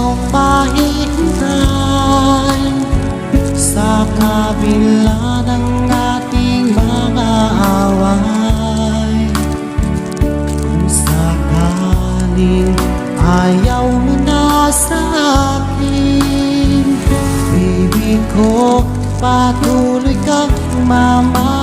kong mahihintay sa kabila ng ating mga away. Kung sakaling ayaw mo na sa akin, ibig ko patuloy kang mamahal.